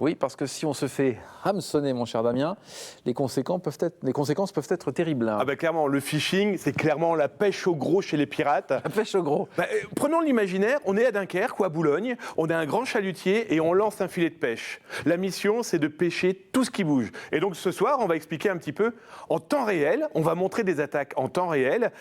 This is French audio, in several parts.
Oui, parce que si on se fait hameçonner, mon cher Damien, les conséquences peuvent être terribles. Ah bah clairement, le phishing, c'est clairement la pêche au gros chez les pirates. La pêche au gros. Prenons l'imaginaire, on est à Dunkerque ou à Boulogne, on a un grand chalutier et on lance un filet de pêche. La mission, c'est de pêcher tout ce qui bouge. Et donc ce soir, on va expliquer un petit peu en temps réel, on va montrer des attaques en temps réel,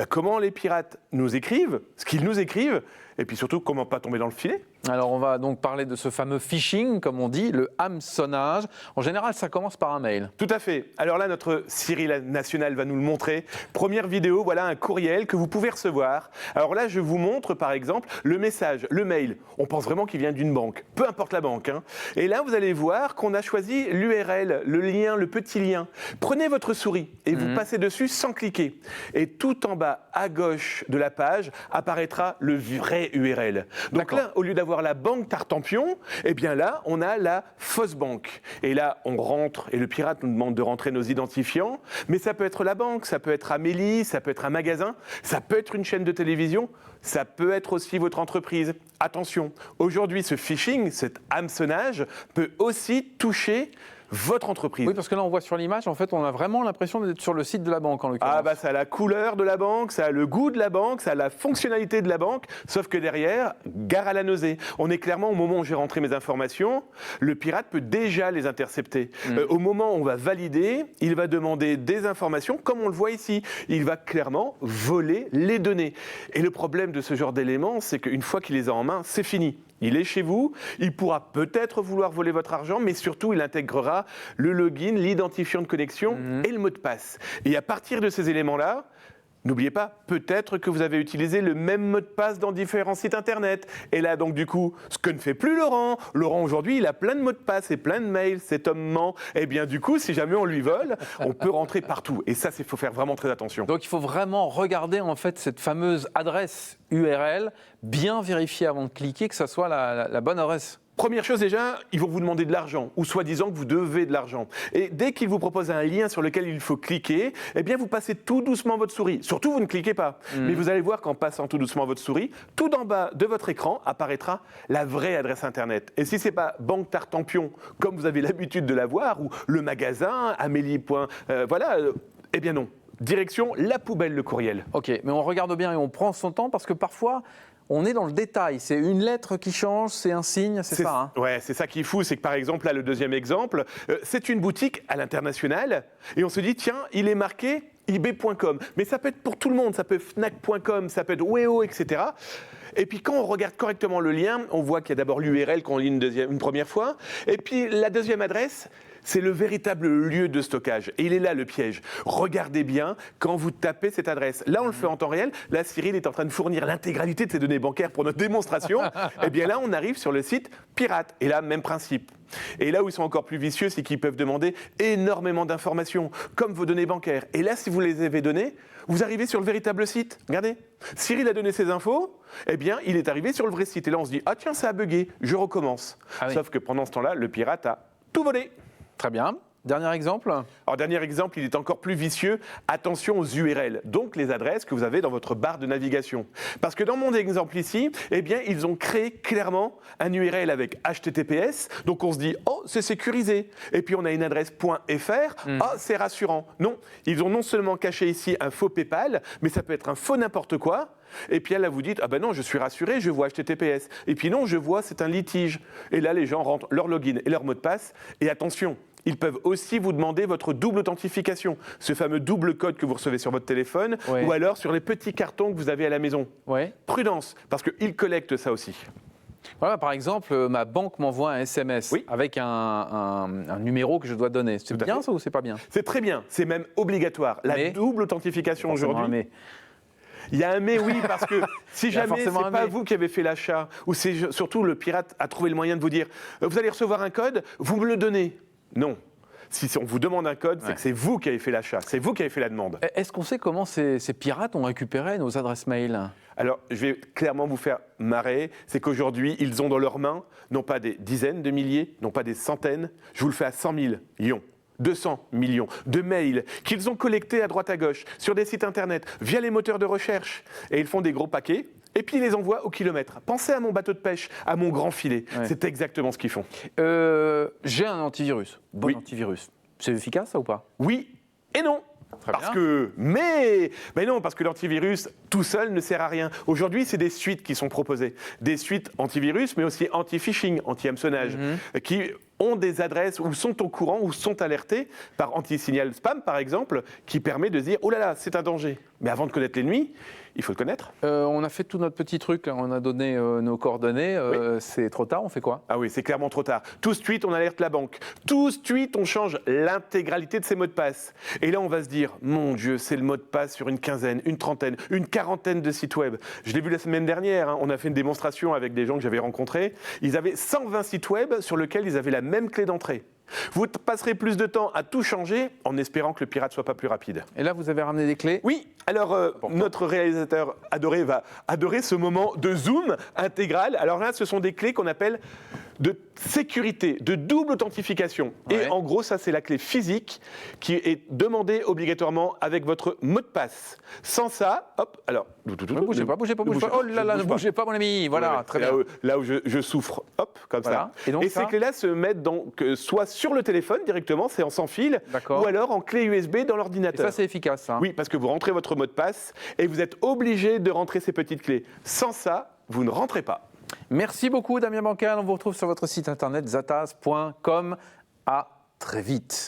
comment les pirates nous écrivent, ce qu'ils nous écrivent, et puis surtout comment pas tomber dans le filet. Alors on va donc parler de ce fameux phishing, comme on dit, le hameçonnage. En général, ça commence par un mail. Tout à fait. Alors là, notre Cyril National va nous le montrer. Première vidéo, voilà un courriel que vous pouvez recevoir. Alors là, je vous montre par exemple le message, le mail. On pense vraiment qu'il vient d'une banque, peu importe la banque. Et là, vous allez voir qu'on a choisi l'URL, le lien, le petit lien. Prenez votre souris et vous passez dessus sans cliquer. Et tout en bas à gauche de la page apparaîtra le vrai URL. Donc là, au lieu d'avoir la banque Tartampion, eh bien là, on a la fausse banque. Et là, on rentre, et le pirate nous demande de rentrer nos identifiants, mais ça peut être la banque, ça peut être Amélie, ça peut être un magasin, ça peut être une chaîne de télévision, ça peut être aussi votre entreprise. Attention, aujourd'hui, ce phishing, cet hameçonnage, peut aussi toucher votre entreprise. Oui, parce que là, on voit sur l'image, en fait, on a vraiment l'impression d'être sur le site de la banque, en l'occurrence. Ah bah ça a la couleur de la banque, ça a le goût de la banque, ça a la fonctionnalité de la banque, sauf que derrière, gare à la nausée. On est clairement au moment où j'ai rentré mes informations, le pirate peut déjà les intercepter. Au moment où on va valider, il va demander des informations, comme on le voit ici. Il va clairement voler les données. Et le problème de ce genre d'éléments, c'est qu'une fois qu'il les a en main, c'est fini. Il est chez vous, il pourra peut-être vouloir voler votre argent, mais surtout, il intégrera le login, l'identifiant de connexion et le mot de passe. Et à partir de ces éléments-là, n'oubliez pas, peut-être que vous avez utilisé le même mot de passe dans différents sites internet. Et là, donc, du coup, ce que ne fait plus Laurent. Laurent, aujourd'hui, il a plein de mots de passe et plein de mails. Cet homme ment. Eh bien, du coup, si jamais on lui vole, on peut rentrer partout. Et ça, il faut faire vraiment très attention. Donc, il faut vraiment regarder, en fait, cette fameuse adresse URL, bien vérifier avant de cliquer que ça soit la bonne adresse. Première chose déjà, ils vont vous demander de l'argent, ou soi-disant que vous devez de l'argent. Et dès qu'ils vous proposent un lien sur lequel il faut cliquer, eh bien vous passez tout doucement votre souris. Surtout, vous ne cliquez pas. Mais vous allez voir qu'en passant tout doucement votre souris, tout en bas de votre écran apparaîtra la vraie adresse Internet. Et si ce n'est pas Banque Tartampion, comme vous avez l'habitude de la voir, ou le magasin, Amélie. Eh bien non. Direction la poubelle, le courriel. Ok, mais on regarde bien et on prend son temps parce que parfois, on est dans le détail. C'est une lettre qui change, c'est un signe, c'est ça. Ouais, c'est ça qui est fou. C'est que par exemple, là, le deuxième exemple, c'est une boutique à l'international et on se dit, tiens, il est marqué ebay.com. Mais ça peut être pour tout le monde. Ça peut être fnac.com, ça peut être Weo, etc. Et puis quand on regarde correctement le lien, on voit qu'il y a d'abord l'URL qu'on lit une première fois. Et puis la deuxième adresse, c'est le véritable lieu de stockage. Et il est là le piège. Regardez bien quand vous tapez cette adresse. Là, on le fait en temps réel. Là, Cyril est en train de fournir l'intégralité de ses données bancaires pour notre démonstration. Et bien là, on arrive sur le site pirate. Et là, même principe. Et là où ils sont encore plus vicieux, c'est qu'ils peuvent demander énormément d'informations, comme vos données bancaires. Et là, si vous les avez données, vous arrivez sur le véritable site. Regardez, Cyril a donné ses infos, eh bien, il est arrivé sur le vrai site. Et là, on se dit, ah tiens, ça a bugué, je recommence. Ah oui. Sauf que pendant ce temps-là, le pirate a tout volé. Très bien. Dernier exemple. Alors, dernier exemple, il est encore plus vicieux. Attention aux URL, donc les adresses que vous avez dans votre barre de navigation. Parce que dans mon exemple ici, eh bien, ils ont créé clairement un URL avec HTTPS. Donc, on se dit, oh, c'est sécurisé. Et puis, on a une adresse .fr. Oh, c'est rassurant. Non, ils ont non seulement caché ici un faux PayPal, mais ça peut être un faux n'importe quoi. Et puis là, vous dites, ah ben non, je suis rassuré, je vois HTTPS. Et puis non, je vois, c'est un litige. Et là, les gens rentrent leur login et leur mot de passe. Et attention, ils peuvent aussi vous demander votre double authentification, ce fameux double code que vous recevez sur votre téléphone, ou alors sur les petits cartons que vous avez à la maison. Prudence, parce qu'ils collectent ça aussi. Voilà, par exemple, ma banque m'envoie un SMS avec un numéro que je dois donner. C'est bien ça ou c'est pas bien? C'est très bien, c'est même obligatoire. La double authentification aujourd'hui. Il y a un mais, oui, parce que si jamais ce n'est pas vous qui avez fait l'achat, ou c'est surtout le pirate a trouvé le moyen de vous dire vous allez recevoir un code, vous me le donnez. Non. Si on vous demande un code, c'est que c'est vous qui avez fait l'achat, c'est vous qui avez fait la demande. Est-ce qu'on sait comment ces pirates ont récupéré nos adresses mail? Alors, je vais clairement vous faire marrer, c'est qu'aujourd'hui, ils ont dans leurs mains, non pas des dizaines de milliers, non pas des centaines, je vous le fais à 100 000 millions. 200 millions de mails qu'ils ont collectés à droite à gauche, sur des sites internet, via les moteurs de recherche. Et ils font des gros paquets et puis ils les envoient au kilomètre. Pensez à mon bateau de pêche, à mon grand filet. Ouais. C'est exactement ce qu'ils font. J'ai un antivirus. Bon Oui. antivirus. C'est efficace, ça ou pas? Oui et non. Très Parce bien. que, mais non, parce que l'antivirus tout seul ne sert à rien. Aujourd'hui, c'est des suites qui sont proposées. Des suites antivirus, mais aussi anti-phishing, anti-hameçonnage, qui ont des adresses ou sont au courant ou sont alertés par anti-signal spam, par exemple, qui permet de se dire « Oh là là, c'est un danger ». Mais avant de connaître l'ennemi, il faut le connaître. On a fait tout notre petit truc, là. On a donné nos coordonnées. C'est trop tard, on fait quoi? Ah oui, c'est clairement trop tard. Tout de suite, on alerte la banque. Tout de suite, on change l'intégralité de ses mots de passe. Et là, on va se dire, mon Dieu, c'est le mot de passe sur une quinzaine, une trentaine, une quarantaine de sites web. Je l'ai vu la semaine dernière, hein. On a fait une démonstration avec des gens que j'avais rencontrés. Ils avaient 120 sites web sur lesquels ils avaient la même clé d'entrée. Vous passerez plus de temps à tout changer en espérant que le pirate soit pas plus rapide. Et là, vous avez ramené des clés? Oui, alors notre réalisateur adoré va adorer ce moment de zoom intégral. Alors là, ce sont des clés qu'on appelle de sécurité, de double authentification. Ouais. Et en gros, ça, c'est la clé physique qui est demandée obligatoirement avec votre mot de passe. Sans ça, hop, alors... Ne bougez pas, bougez pas, bougez pas. Oh là là, ne bougez pas, mon ami. Voilà, Ouais, très là bien. Là où je souffre, hop, comme Voilà. ça. Et donc, ça ces clés-là se mettent donc soit sur le téléphone directement, c'est en sans fil, D'accord. ou alors en clé USB dans Et l'ordinateur. ça, c'est efficace, ça. Oui, parce que vous rentrez votre mot de passe et vous êtes obligé de rentrer ces petites clés. Sans ça, vous ne rentrez pas. Merci beaucoup, Damien Bancal. On vous retrouve sur votre site internet zataz.com. À très vite.